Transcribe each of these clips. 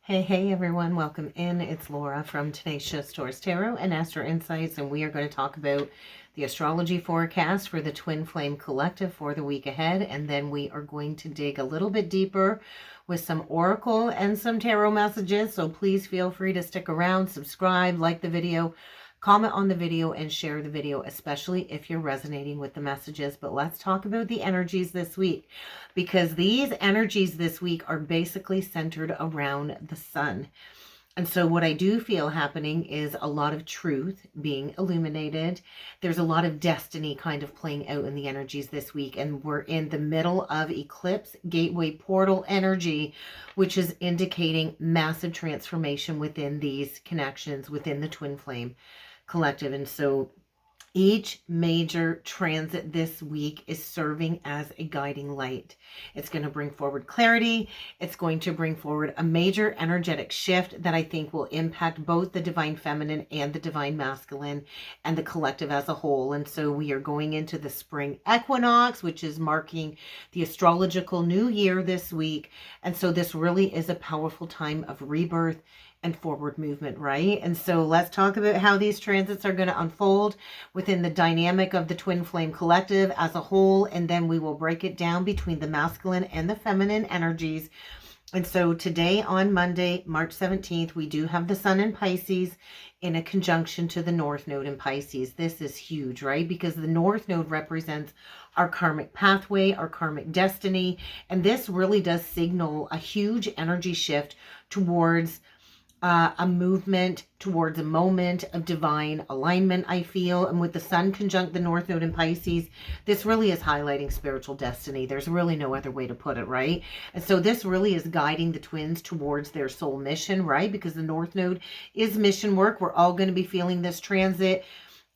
Hey everyone, welcome in. It's Laura from Tenacious Taurus Tarot and Astro Insights, and we are going to talk about the astrology forecast for the Twin Flame Collective for the week ahead, and then we are going to dig a little bit deeper with some oracle and some tarot messages, so please feel free to stick around, subscribe, like the video, comment on the video, and share the video, especially if you're resonating with the messages. But let's talk about the energies this week, because these energies this week are basically centered around the sun. And so what I do feel happening is a lot of truth being illuminated. There's a lot of destiny kind of playing out in the energies this week. And we're in the middle of eclipse gateway portal energy, which is indicating massive transformation within these connections within the twin flame collective. And so each major transit this week is serving as a guiding light. It's going to bring forward clarity. It's going to bring forward a major energetic shift that I think will impact both the divine feminine and the divine masculine and the collective as a whole. And so we are going into the spring equinox, which is marking the astrological new year this week. And so this really is a powerful time of rebirth and forward movement, right? And so let's talk about how these transits are going to unfold within the dynamic of the twin flame collective as a whole, and then we will break it down between the masculine and the feminine energies. And so today on Monday, March 17th, we do have the sun in Pisces in a conjunction to the North Node in Pisces. This is huge, right? Because the North Node represents our karmic pathway, our karmic destiny, and this really does signal a huge energy shift towards a movement towards a moment of divine alignment, I feel. And with the sun conjunct the North Node in Pisces, this really is highlighting spiritual destiny. There's really no other way to put it, right? And so this really is guiding the twins towards their soul mission, right? Because the North Node is mission work. We're all going to be feeling this transit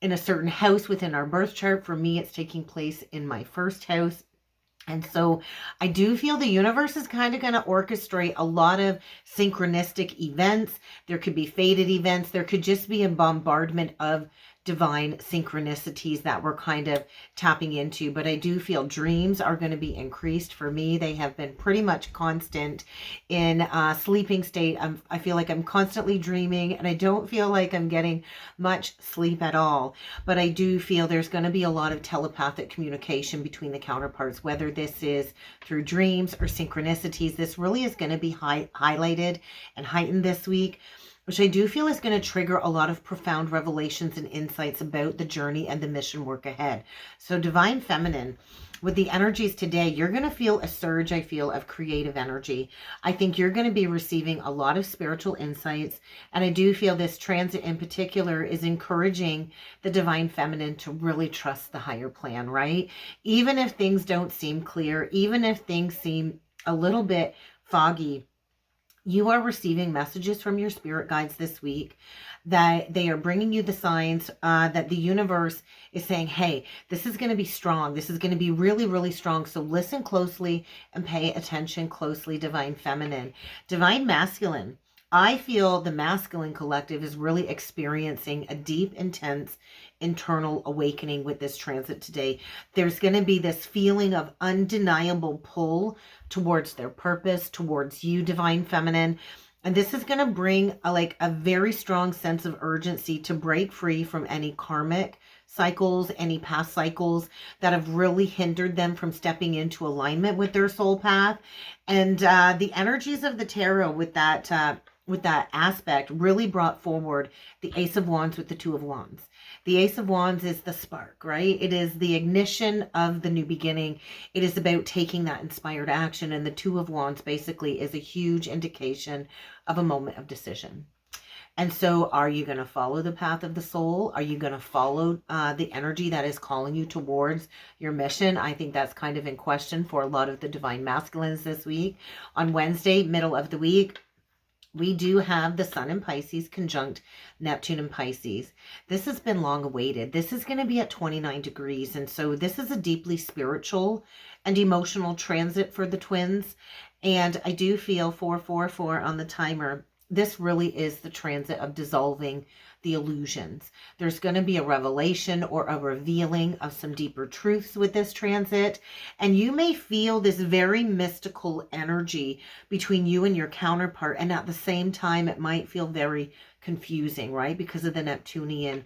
in a certain house within our birth chart. For me, it's taking place in my first house. And so I do feel the universe is kind of going to orchestrate a lot of synchronistic events. There could be fated events. There could just be a bombardment of divine synchronicities that we're kind of tapping into. But I do feel dreams are going to be increased for me. They have been pretty much constant in a sleeping state. I feel like I'm constantly dreaming, and I don't feel like I'm getting much sleep at all. But I do feel there's going to be a lot of telepathic communication between the counterparts, whether this is through dreams or synchronicities. This really is going to be highlighted and heightened this week, which I do feel is going to trigger a lot of profound revelations and insights about the journey and the mission work ahead. So divine feminine, with the energies today, you're going to feel a surge, I feel, of creative energy. I think you're going to be receiving a lot of spiritual insights. And I do feel this transit in particular is encouraging the divine feminine to really trust the higher plan, right? Even if things don't seem clear, even if things seem a little bit foggy, you are receiving messages from your spirit guides this week that they are bringing you the signs that the universe is saying, hey, this is going to be strong. This is going to be really, really strong. So listen closely and pay attention closely, divine feminine. Divine masculine. I feel the masculine collective is really experiencing a deep, intense internal awakening with this transit today. There's going to be this feeling of undeniable pull towards their purpose, towards you, divine feminine. And this is going to bring a very strong sense of urgency to break free from any karmic cycles, any past cycles that have really hindered them from stepping into alignment with their soul path. And the energies of the tarot with that aspect really brought forward the Ace of Wands with the Two of Wands. The Ace of Wands is the spark, right? It is the ignition of the new beginning. It is about taking that inspired action. And the Two of Wands basically is a huge indication of a moment of decision. And so are you going to follow the path of the soul? Are you going to follow the energy that is calling you towards your mission? I think that's kind of in question for a lot of the divine masculines this week. On Wednesday, middle of the week, we do have the sun in Pisces conjunct Neptune in Pisces. This has been long awaited. This is going to be at 29 degrees. And so this is a deeply spiritual and emotional transit for the twins. And I do feel 444 on the timer. this really is the transit of dissolving the illusions. There's going to be a revelation or a revealing of some deeper truths with this transit. And you may feel this very mystical energy between you and your counterpart. And at the same time, it might feel very confusing, right? Because of the Neptunian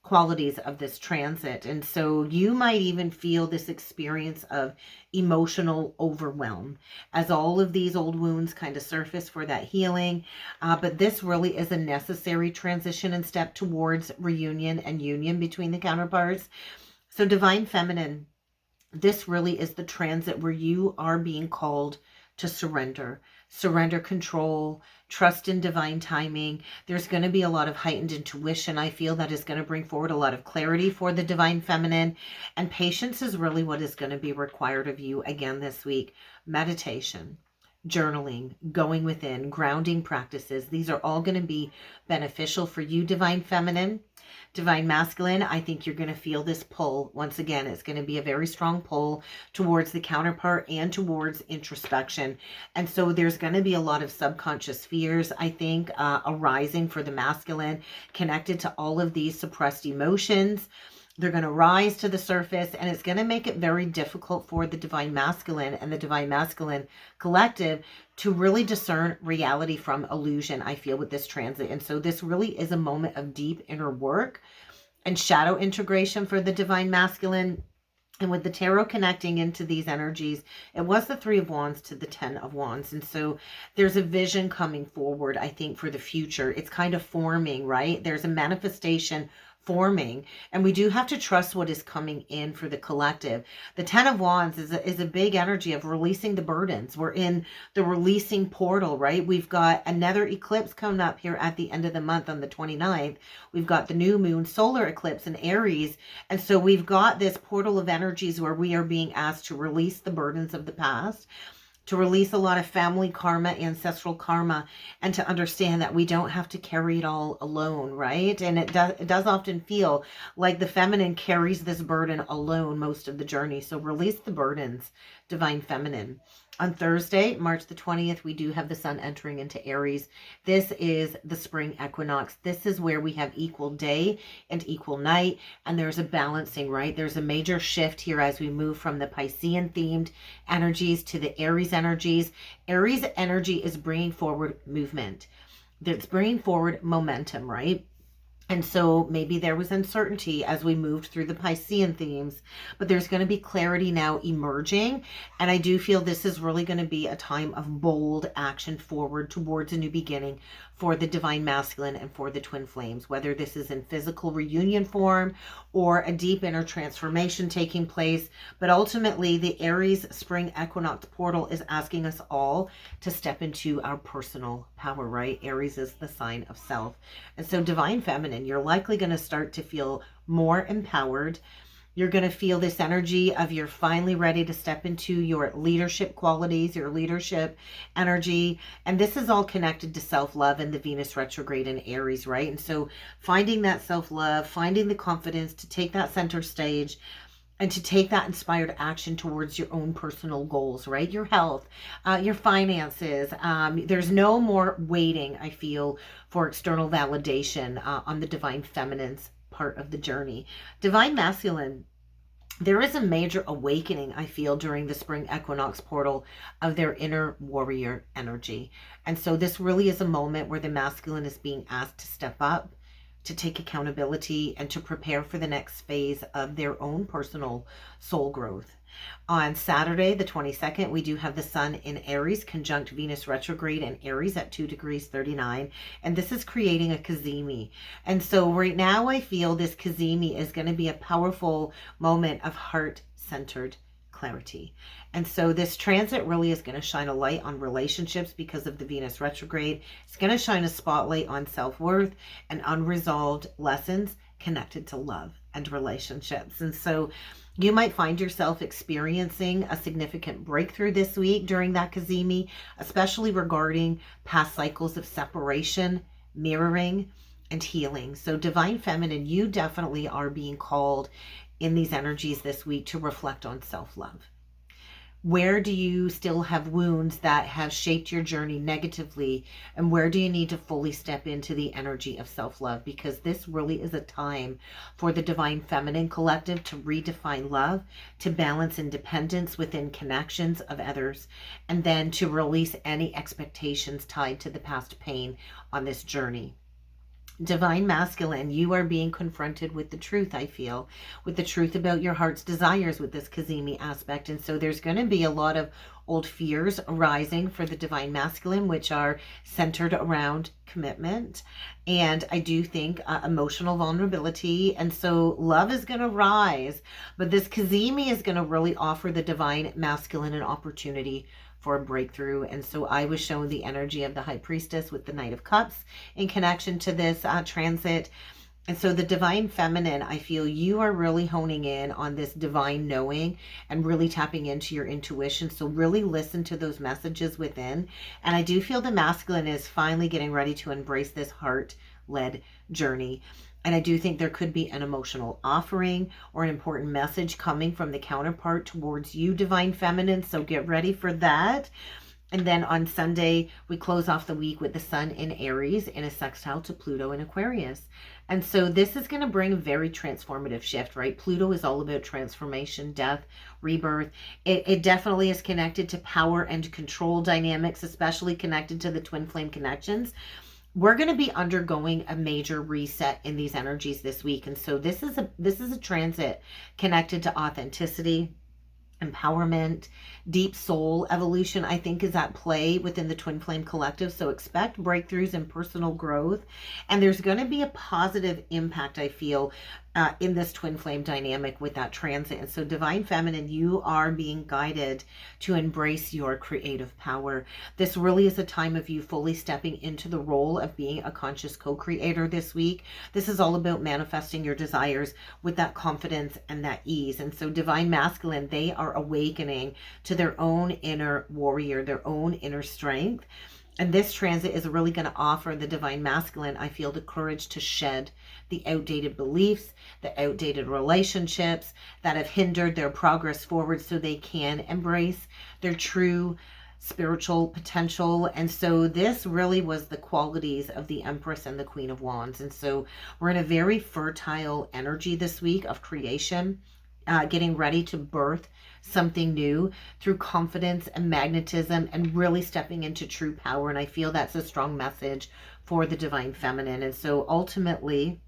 qualities of this transit. And so you might even feel this experience of emotional overwhelm as all of these old wounds kind of surface for that healing. But this really is a necessary transition and step towards reunion and union between the counterparts. So Divine Feminine, this really is the transit where you are being called to surrender control, trust in divine timing. There's going to be a lot of heightened intuition. I feel that is going to bring forward a lot of clarity for the Divine Feminine, and patience is really what is going to be required of you again this week. Meditation, journaling, going within, grounding practices. These are all going to be beneficial for you, Divine Feminine. Divine Masculine, I think you're going to feel this pull. Once again, it's going to be a very strong pull towards the counterpart and towards introspection. And so there's going to be a lot of subconscious fears, I think, arising for the masculine, connected to all of these suppressed emotions. They're going to rise to the surface, and it's going to make it very difficult for the Divine Masculine and the Divine Masculine collective to really discern reality from illusion, I feel, with this transit. And so this really is a moment of deep inner work and shadow integration for the Divine Masculine. And with the tarot connecting into these energies, it was the 3 of Wands to the 10 of Wands. And so there's a vision coming forward, I think, for the future. It's kind of forming, right? There's a manifestation forming, and we do have to trust what is coming in for the collective. The 10 of Wands is a big energy of releasing the burdens. We're in the releasing portal, right? We've got another eclipse coming up here at the end of the month on the 29th. We've got the new moon solar eclipse in Aries. And so we've got this portal of energies where we are being asked to release the burdens of the past, to release a lot of family karma, ancestral karma, and to understand that we don't have to carry it all alone, right? And it does often feel like the feminine carries this burden alone most of the journey. So release the burdens, Divine Feminine. On Thursday, March the 20th, we do have the sun entering into Aries. This is the spring equinox. This is where we have equal day and equal night, and there's a balancing, right? There's a major shift here as we move from the Piscean themed energies to the Aries energies. Aries energy is bringing forward movement. It's bringing forward momentum, right? And so maybe there was uncertainty as we moved through the Piscean themes, but there's going to be clarity now emerging. And I do feel this is really going to be a time of bold action forward towards a new beginning for the Divine Masculine and for the Twin Flames, whether this is in physical reunion form or a deep inner transformation taking place. But ultimately, the Aries spring equinox portal is asking us all to step into our personal power, right? Aries is the sign of self. And so Divine Feminine, you're likely going to start to feel more empowered. You're going to feel this energy of you're finally ready to step into your leadership qualities, your leadership energy. And this is all connected to self-love and the Venus retrograde in Aries, right? And so finding that self-love, finding the confidence to take that center stage and to take that inspired action towards your own personal goals, right? Your health, your finances. There's no more waiting, I feel, for external validation on the Divine Feminine's part of the journey. Divine Masculine, there is a major awakening, I feel, during the spring equinox portal of their inner warrior energy. And so this really is a moment where the masculine is being asked to step up, to take accountability, and to prepare for the next phase of their own personal soul growth. On Saturday, the 22nd, we do have the sun in Aries, conjunct Venus retrograde in Aries at 2 degrees 39. And this is creating a cazimi. And so right now I feel this cazimi is going to be a powerful moment of heart-centered clarity. And so this transit really is going to shine a light on relationships because of the Venus retrograde. It's going to shine a spotlight on self-worth and unresolved lessons connected to love and relationships. And so you might find yourself experiencing a significant breakthrough this week during that cazimi, especially regarding past cycles of separation, mirroring, and healing. So Divine Feminine, you definitely are being called in these energies this week to reflect on self-love. Where do you still have wounds that have shaped your journey negatively? And where do you need to fully step into the energy of self-love? Because this really is a time for the Divine Feminine Collective to redefine love, to balance independence within connections of others, and then to release any expectations tied to the past pain on this journey. Divine Masculine, you are being confronted with the truth, I feel, with the truth about your heart's desires with this Kazemi aspect. And so there's going to be a lot of old fears arising for the Divine Masculine, which are centered around commitment. And I do think emotional vulnerability. And so love is going to rise. But this Kazemi is going to really offer the Divine Masculine an opportunity for a breakthrough. And so I was shown the energy of the High Priestess with the Knight of Cups in connection to this transit. And so the Divine Feminine, I feel you are really honing in on this divine knowing and really tapping into your intuition. So really listen to those messages within. And I do feel the Masculine is finally getting ready to embrace this heart-led journey. And I do think there could be an emotional offering or an important message coming from the counterpart towards you, Divine Feminine. So get ready for that. And then on Sunday, we close off the week with the Sun in Aries in a sextile to Pluto in Aquarius. And so this is going to bring a very transformative shift, right? Pluto is all about transformation, death, rebirth. It definitely is connected to power and control dynamics, especially connected to the twin flame connections. We're going to be undergoing a major reset in these energies this week. And so this is a transit connected to authenticity, empowerment, deep soul evolution, I think, is at play within the Twin Flame Collective. So expect breakthroughs and personal growth. And there's going to be a positive impact, I feel, in this twin flame dynamic with that transit. And so Divine Feminine, you are being guided to embrace your creative power. This really is a time of you fully stepping into the role of being a conscious co-creator this week. This is all about manifesting your desires with that confidence and that ease. And so Divine Masculine, they are awakening to their own inner warrior, their own inner strength. And this transit is really going to offer the Divine Masculine, I feel, the courage to shed the outdated beliefs, the outdated relationships that have hindered their progress forward so they can embrace their true spiritual potential. And so this really was the qualities of the Empress and the Queen of Wands. And so we're in a very fertile energy this week of creation, getting ready to birth something new through confidence and magnetism and really stepping into true power. And I feel that's a strong message for the Divine Feminine. And so ultimately,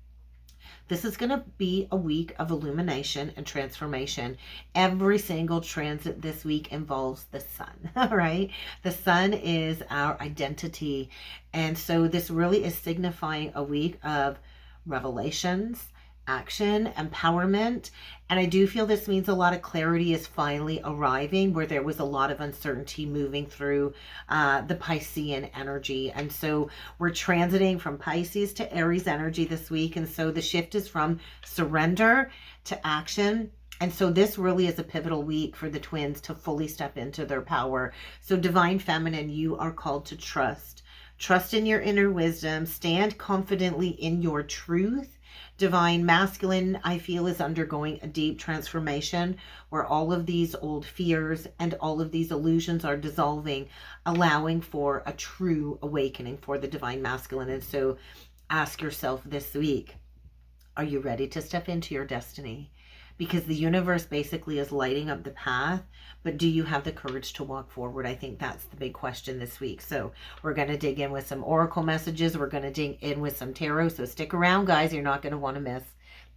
this is going to be a week of illumination and transformation. Every single transit this week involves the sun, all right? The sun is our identity. And so this really is signifying a week of revelations, action, empowerment. And I do feel this means a lot of clarity is finally arriving where there was a lot of uncertainty moving through the Piscean energy. And so we're transiting from Pisces to Aries energy this week. And so the shift is from surrender to action. And so this really is a pivotal week for the twins to fully step into their power. So Divine Feminine, you are called to trust. Trust in your inner wisdom. Stand confidently in your truth. Divine Masculine, I feel, is undergoing a deep transformation where all of these old fears and all of these illusions are dissolving, allowing for a true awakening for the Divine Masculine. And so ask yourself this week, are you ready to step into your destiny? Because the universe basically is lighting up the path, but do you have the courage to walk forward? I think that's the big question this week. So we're going to dig in with some oracle messages. We're going to dig in with some tarot. So stick around, guys. You're not going to want to miss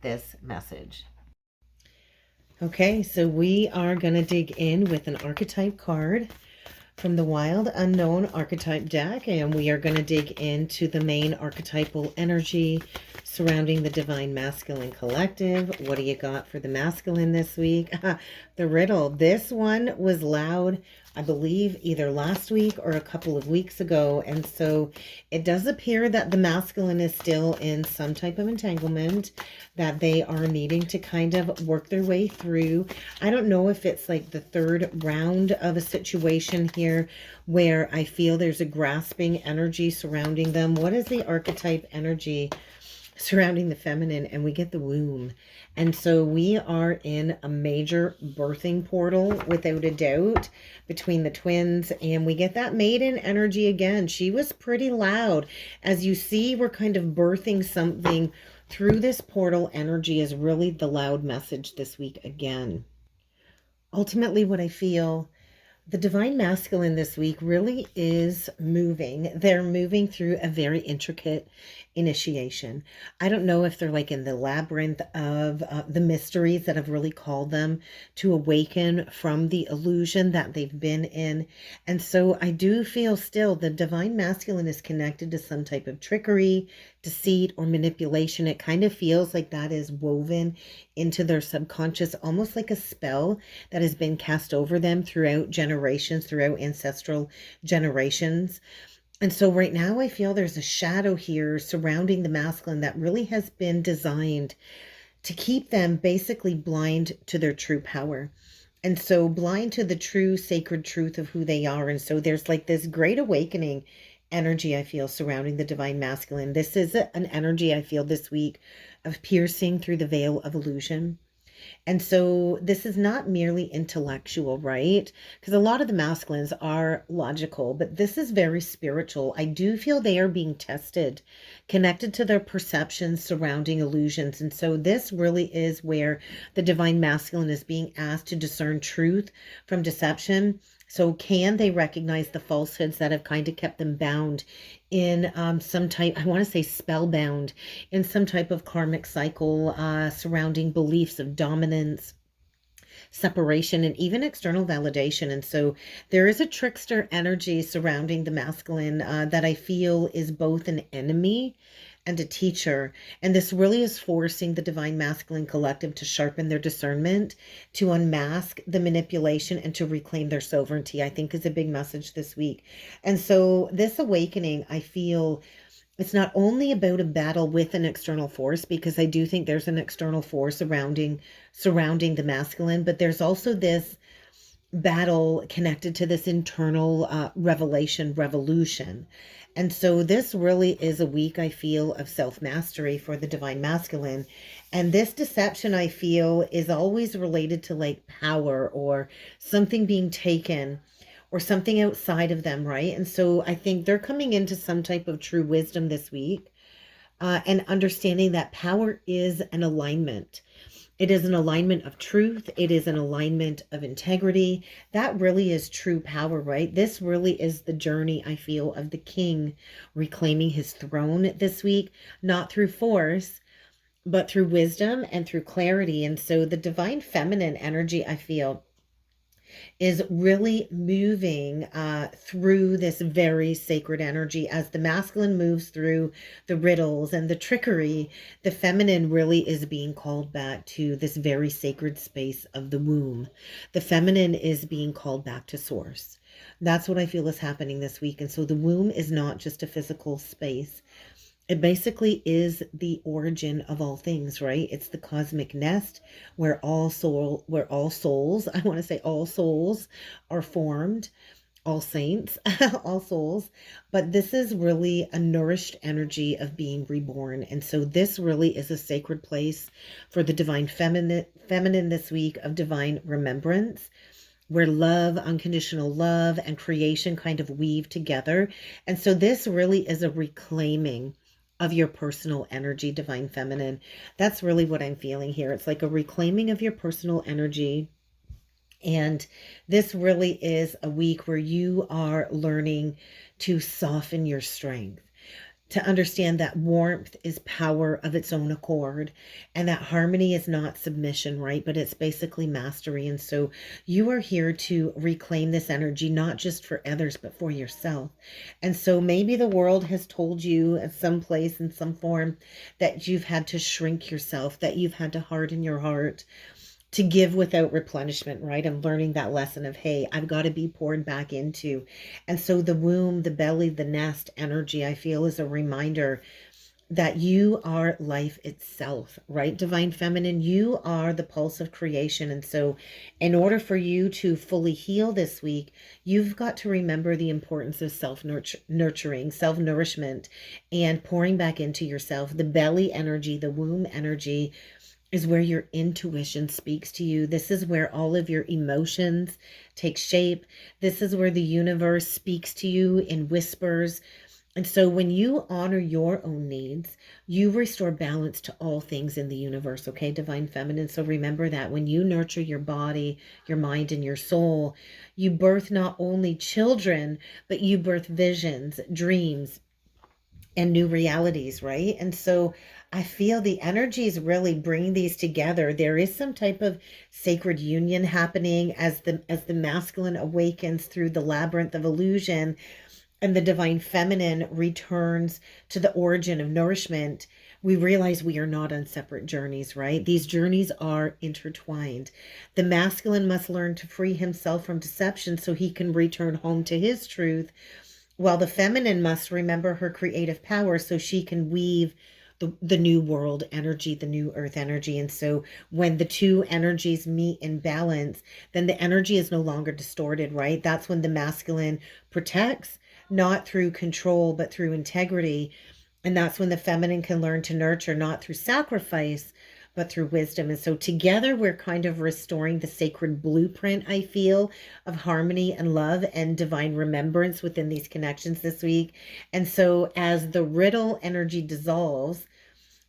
this message. Okay, so we are going to dig in with an archetype card from the Wild Unknown archetype deck, and we are going to dig into the main archetypal energy surrounding the Divine Masculine Collective. What do you got for the masculine this week? The riddle. This one was loud, I believe, either last week or a couple of weeks ago. And so it does appear that the masculine is still in some type of entanglement that they are needing to kind of work their way through. I don't know if it's like the third round of a situation here where I feel there's a grasping energy surrounding them. What is the archetype energy surrounding the feminine, and we get the womb. And so we are in a major birthing portal without a doubt between the twins, and we get that maiden energy again. She was pretty loud. As you see, we're kind of birthing something through this portal energy is really the loud message this week again. Ultimately, what I feel, the divine masculine this week really is moving. They're moving through a very intricate initiation. I don't know if they're like in the labyrinth of the mysteries that have really called them to awaken from the illusion that they've been in. And so I do feel still the divine masculine is connected to some type of trickery, deceit, or manipulation. It kind of feels like that is woven into their subconscious, almost like a spell that has been cast over them throughout generations, throughout ancestral generations. And so right now I feel there's a shadow here surrounding the masculine that really has been designed to keep them basically blind to their true power. And so blind to the true sacred truth of who they are. And so there's like this great awakening energy I feel surrounding the divine masculine. This is an energy I feel this week of piercing through the veil of illusion. And so this is not merely intellectual, right? Because a lot of the masculines are logical, but this is very spiritual. I do feel they are being tested, connected to their perceptions surrounding illusions. And so this really is where the divine masculine is being asked to discern truth from deception. So can they recognize the falsehoods that have kind of kept them bound in some type, I want to say spellbound, in some type of karmic cycle surrounding beliefs of dominance, separation, and even external validation. And so there is a trickster energy surrounding the masculine that I feel is both an enemy and a teacher. And this really is forcing the divine masculine collective to sharpen their discernment, to unmask the manipulation, and to reclaim their sovereignty, I think is a big message this week. And so this awakening, I feel it's not only about a battle with an external force, because I do think there's an external force surrounding the masculine, but there's also this battle connected to this internal revolution. And so this really is a week, I feel, of self-mastery for the divine masculine. And this deception, I feel, is always related to like power or something being taken or something outside of them, right? And so I think they're coming into some type of true wisdom this week and understanding that power is an alignment. It is an alignment of truth. It is an alignment of integrity. That really is true power, right? This really is the journey, I feel, of the king reclaiming his throne this week, not through force, but through wisdom and through clarity. And so the divine feminine energy, I feel, is really moving through this very sacred energy. As the masculine moves through the riddles and the trickery, the feminine really is being called back to this very sacred space of the womb. The feminine is being called back to source. That's what I feel is happening this week. And so the womb is not just a physical space. It basically is the origin of all things, right? It's the cosmic nest where all souls, I want to say all souls are formed, all saints, all souls. But this is really a nourished energy of being reborn. And so this really is a sacred place for the divine feminine this week of divine remembrance, where love, unconditional love, and creation kind of weave together. And so this really is a reclaiming of your personal energy, divine feminine. That's really what I'm feeling here. It's like a reclaiming of your personal energy. And this really is a week where you are learning to soften your strength, to understand that warmth is power of its own accord, and that harmony is not submission, right? But it's basically mastery. And so you are here to reclaim this energy, not just for others, but for yourself. And so maybe the world has told you at some place, in some form, that you've had to shrink yourself, that you've had to harden your heart, to give without replenishment, right? I'm learning that lesson of, hey, I've got to be poured back into. And so the womb, the belly, the nest energy, I feel, is a reminder that you are life itself, right? Divine Feminine, you are the pulse of creation. And so in order for you to fully heal this week, you've got to remember the importance of self-nurturing, self-nourishment, and pouring back into yourself. The belly energy, the womb energy is where your intuition speaks to you. This is where all of your emotions take shape. This is where the universe speaks to you in whispers. And so when you honor your own needs, you restore balance to all things in the universe, okay, Divine Feminine? So remember that when you nurture your body, your mind, and your soul, you birth not only children, but you birth visions, dreams, and new realities, right? And so I feel the energies really bring these together. There is some type of sacred union happening as the masculine awakens through the labyrinth of illusion, and the Divine Feminine returns to the origin of nourishment. We realize we are not on separate journeys, right? These journeys are intertwined. The masculine must learn to free himself from deception so he can return home to his truth, while the feminine must remember her creative power so she can weave the new world energy, the new earth energy. And so when the two energies meet in balance, then the energy is no longer distorted, right? That's when the masculine protects, not through control, but through integrity. And that's when the feminine can learn to nurture, not through sacrifice, but through wisdom. And so together we're kind of restoring the sacred blueprint, I feel, of harmony and love and divine remembrance within these connections this week. And so as the riddle energy dissolves,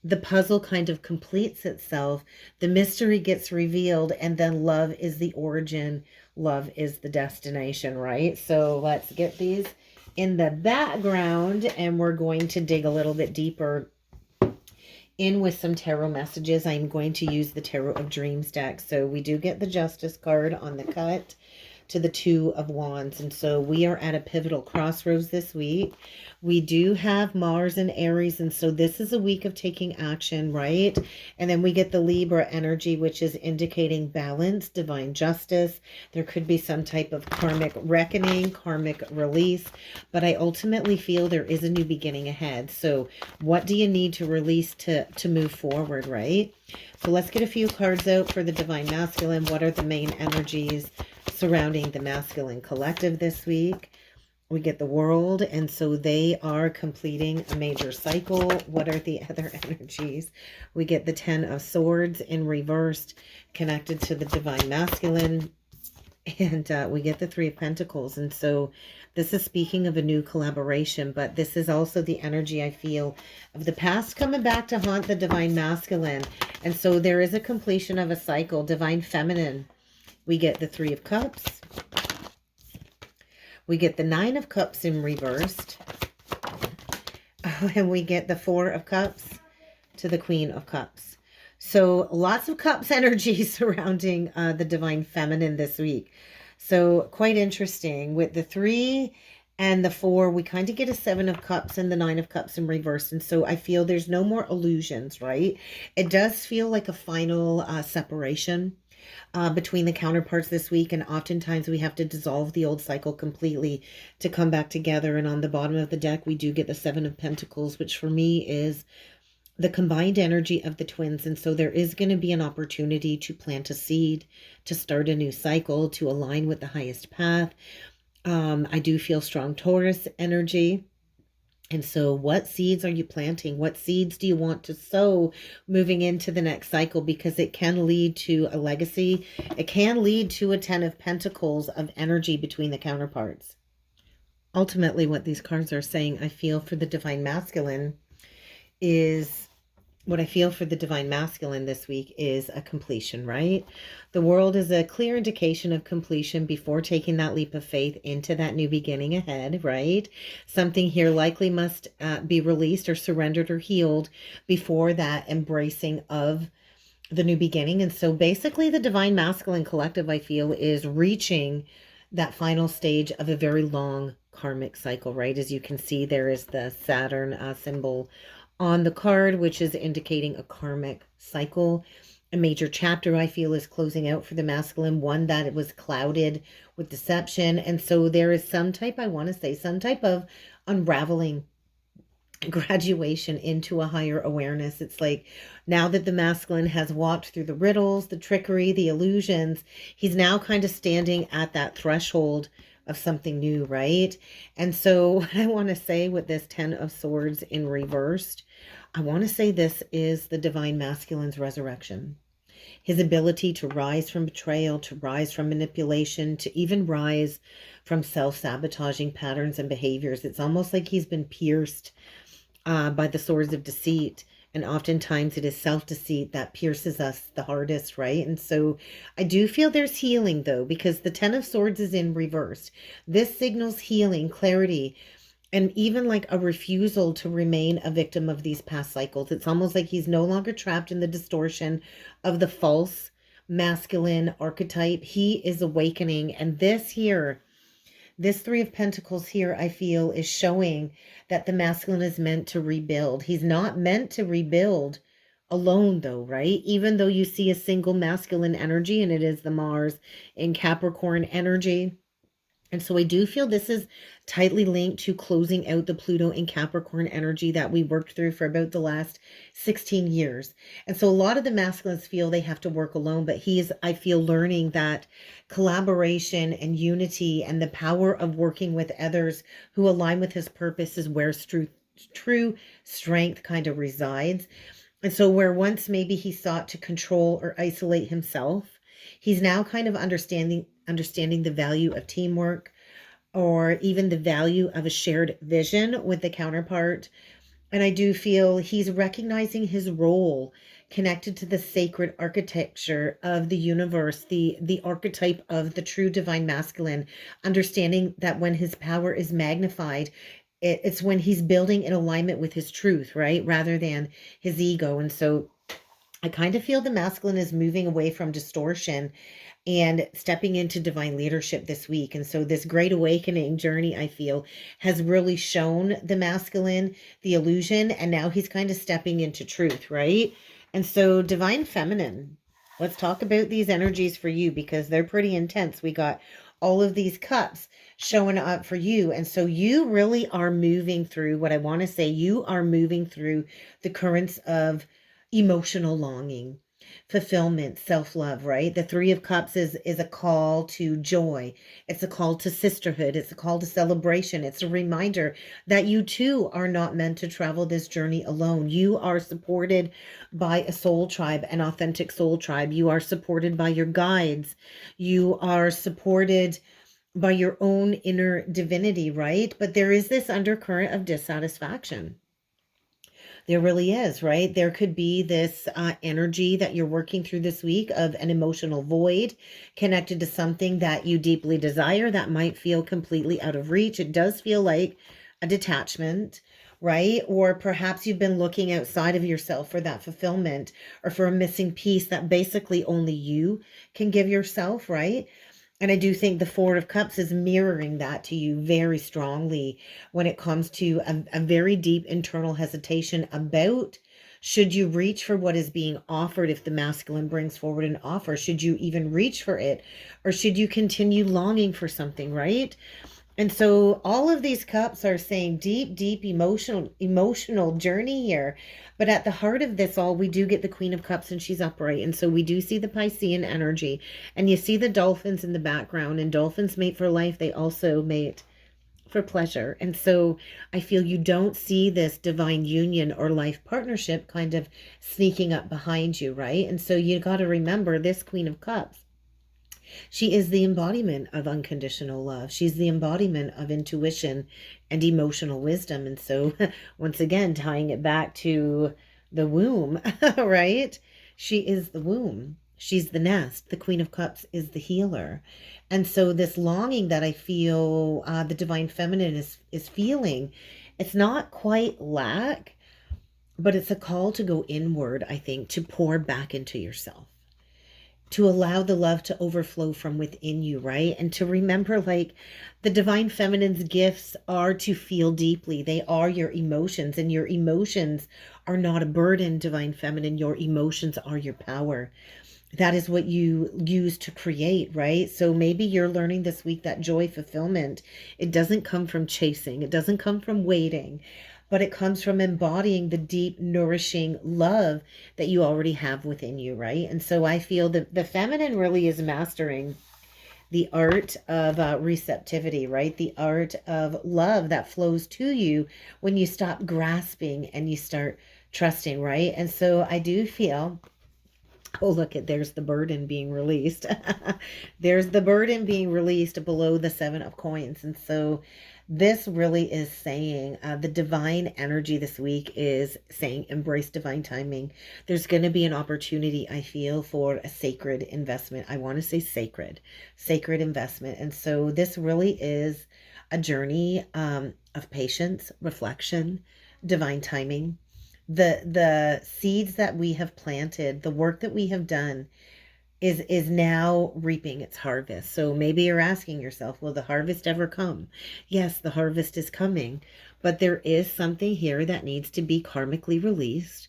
the puzzle kind of completes itself, the mystery gets revealed, and then love is the origin, love is the destination, right? So let's get these in the background, and we're going to dig a little bit deeper in with some tarot messages. I'm going to use the Tarot of Dreams deck. So we do get the Justice card on the cut to the Two of Wands. And so we are at a pivotal crossroads this week. We do have Mars and Aries. And so this is a week of taking action, right? And then we get the Libra energy, which is indicating balance, divine justice. There could be some type of karmic reckoning, karmic release. But I ultimately feel there is a new beginning ahead. So what do you need to release to move forward, right? So let's get a few cards out for the Divine Masculine. What are the main energies surrounding the masculine collective this week? We get the World, and so they are completing a major cycle. What are the other energies? We get the Ten of Swords in reversed, connected to the Divine Masculine, and we get the Three of Pentacles. And so this is speaking of a new collaboration, but this is also the energy I feel of the past coming back to haunt the Divine Masculine. And so there is a completion of a cycle. Divine Feminine, we get the Three of Cups. We get the Nine of Cups in reversed. And we get the Four of Cups to the Queen of Cups. So lots of cups energy surrounding the Divine Feminine this week. So quite interesting. With the 3 and the 4, we kind of get a 7 of Cups and the 9 of Cups in reverse. And so I feel there's no more illusions, right? It does feel like a final separation between the counterparts this week, and oftentimes we have to dissolve the old cycle completely to come back together. And on the bottom of the deck we do get the 7 of Pentacles, which for me is the combined energy of the twins. And so there is going to be an opportunity to plant a seed, to start a new cycle, to align with the highest path. I do feel strong Taurus energy. And so what seeds are you planting? What seeds do you want to sow moving into the next cycle? Because it can lead to a legacy. It can lead to a 10 of Pentacles of energy between the counterparts. Ultimately, what these cards are saying, I feel for the Divine Masculine is... What I feel for the Divine Masculine this week is a completion, right? The World is a clear indication of completion before taking that leap of faith into that new beginning ahead, right? Something here likely must be released or surrendered or healed before that embracing of the new beginning. And so basically the Divine Masculine collective, I feel, is reaching that final stage of a very long karmic cycle, right? As you can see, there is the Saturn symbol on the card, which is indicating a karmic cycle. A major chapter, I feel, is closing out for the masculine, one that it was clouded with deception. And so there is some type, I want to say, some type of unraveling graduation into a higher awareness. It's like now that the masculine has walked through the riddles, the trickery, the illusions, he's now kind of standing at that threshold of something new, right? And so what I want to say with this 10 of Swords in reversed, I want to say this is the divine masculine's resurrection. His ability to rise from betrayal, to rise from manipulation, to even rise from self-sabotaging patterns and behaviors. It's almost like he's been pierced by the swords of deceit. And oftentimes it is self-deceit that pierces us the hardest, right? And so I do feel there's healing, though, because the 10 of Swords is in reverse. This signals healing, clarity, and even like a refusal to remain a victim of these past cycles. It's almost like he's no longer trapped in the distortion of the false masculine archetype. He is awakening. And this here, this Three of Pentacles here, I feel, is showing that the masculine is meant to rebuild. He's not meant to rebuild alone, though, right? Even though you see a single masculine energy, and it is the Mars in Capricorn energy. And so I do feel this is tightly linked to closing out the Pluto in Capricorn energy that we worked through for about the last 16 years. And so a lot of the masculines feel they have to work alone, but he's, I feel, learning that collaboration and unity and the power of working with others who align with his purpose is where true strength kind of resides. And so where once maybe he sought to control or isolate himself, he's now kind of understanding the value of teamwork, or even the value of a shared vision with the counterpart. And I do feel he's recognizing his role connected to the sacred architecture of the universe, the archetype of the true divine masculine, understanding that when his power is magnified, it's when he's building in alignment with his truth, right? Rather than his ego. And so I kind of feel the masculine is moving away from distortion and stepping into divine leadership this week. And so this great awakening journey, I feel, has really shown the masculine the illusion, and now he's kind of stepping into truth, right? And so divine feminine, let's talk about these energies for you, because they're pretty intense. We got all of these cups showing up for you. And so you really are moving through what I want to say. You are moving through the currents of emotional longing, fulfillment, self-love, right? The Three of Cups is a call to joy. It's a call to sisterhood. It's a call to celebration. It's a reminder that you too are not meant to travel this journey alone. You are supported by a soul tribe, an authentic soul tribe. You are supported by your guides. You are supported by your own inner divinity, right? But there is this undercurrent of dissatisfaction. There really is, right? There could be this energy that you're working through this week of an emotional void connected to something that you deeply desire that might feel completely out of reach. It does feel like a detachment, right? Or perhaps you've been looking outside of yourself for that fulfillment, or for a missing piece that basically only you can give yourself, right? And I do think the Four of Cups is mirroring that to you very strongly when it comes to a very deep internal hesitation about, should you reach for what is being offered if the masculine brings forward an offer? Should you even reach for it? Or should you continue longing for something, right? And so all of these cups are saying deep emotional journey here. But at the heart of this all, we do get the Queen of Cups, and she's upright. And so we do see the Piscean energy, and you see the dolphins in the background, and dolphins mate for life. They also mate for pleasure. And so I feel you don't see this divine union or life partnership kind of sneaking up behind you, right? And so you got to remember this Queen of Cups. She is the embodiment of unconditional love. She's the embodiment of intuition and emotional wisdom. And so, once again, tying it back to the womb, right? She is the womb. She's the nest. The Queen of Cups is the healer. And so this longing that I feel the divine feminine is feeling, it's not quite lack, but it's a call to go inward, I think, to pour back into yourself, to allow the love to overflow from within you, right? And to remember, like, the divine feminine's gifts are to feel deeply. They are your emotions, and your emotions are not a burden, divine feminine. Your emotions are your power. That is what you use to create, right? So maybe you're learning this week that joy, fulfillment, it doesn't come from chasing. It doesn't come from waiting. but it comes from embodying the deep, nourishing love that you already have within you, right? And so I feel that the feminine really is mastering the art of receptivity, right? The art of love that flows to you when you stop grasping and you start trusting, right? And so I do feel, oh, look at, there's the burden being released. There's the burden being released below the 7 of coins. And so this really is saying the divine energy this week is saying embrace divine timing. There's going to be an opportunity, I feel, for a sacred investment. I want to say sacred investment. And so this really is a journey of patience, reflection, divine timing. The seeds that we have planted, the work that we have done is now reaping its harvest. So maybe you're asking yourself, will the harvest ever come? Yes, the harvest is coming, but there is something here that needs to be karmically released.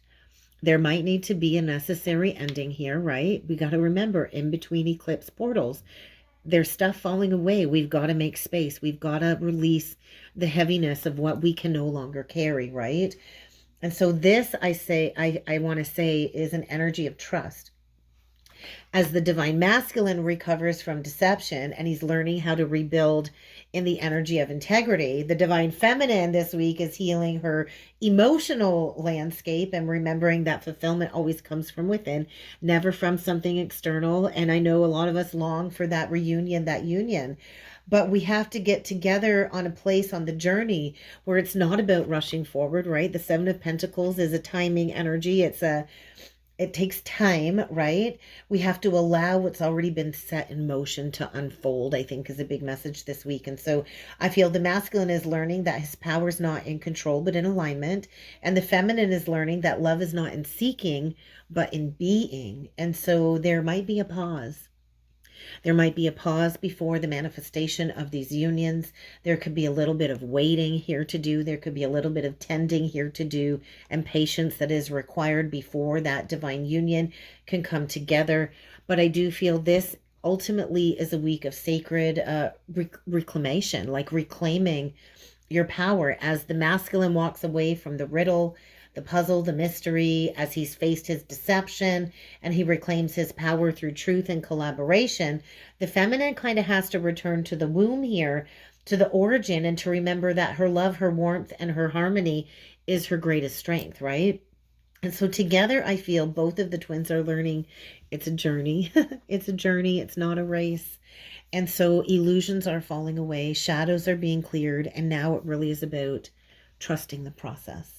There might need to be a necessary ending here, right? We got to remember, in between eclipse portals, there's stuff falling away. We've got to make space. We've got to release the heaviness of what we can no longer carry, right? And so this, I want to say, is an energy of trust. As the divine masculine recovers from deception and he's learning how to rebuild in the energy of integrity, the divine feminine this week is healing her emotional landscape and remembering that fulfillment always comes from within, never from something external. And I know a lot of us long for that reunion, that union. But we have to get together on a place on the journey where it's not about rushing forward, right? The 7 of Pentacles is a timing energy. It takes time, right? We have to allow what's already been set in motion to unfold, I think, is a big message this week. And so I feel the masculine is learning that his power is not in control, but in alignment. And the feminine is learning that love is not in seeking, but in being. And so there might be a pause. There might be a pause before the manifestation of these unions. There could be a little bit of waiting here to do. There could be a little bit of tending here to do, and patience that is required before that divine union can come together. But I do feel this ultimately is a week of sacred reclamation, like reclaiming your power as the masculine walks away from the riddle, the puzzle, the mystery, as he's faced his deception and he reclaims his power through truth and collaboration. The feminine kind of has to return to the womb here, to the origin, and to remember that her love, her warmth, and her harmony is her greatest strength, right? And so together, I feel both of the twins are learning it's a journey. It's a journey. It's not a race. And so illusions are falling away. Shadows are being cleared. And now it really is about trusting the process.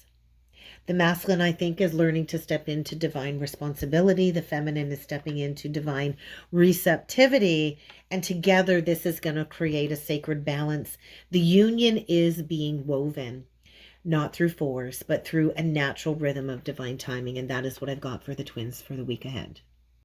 The masculine, I think, is learning to step into divine responsibility. The feminine is stepping into divine receptivity. And together, this is going to create a sacred balance. The union is being woven, not through force, but through a natural rhythm of divine timing. And that is what I've got for the twins for the week ahead.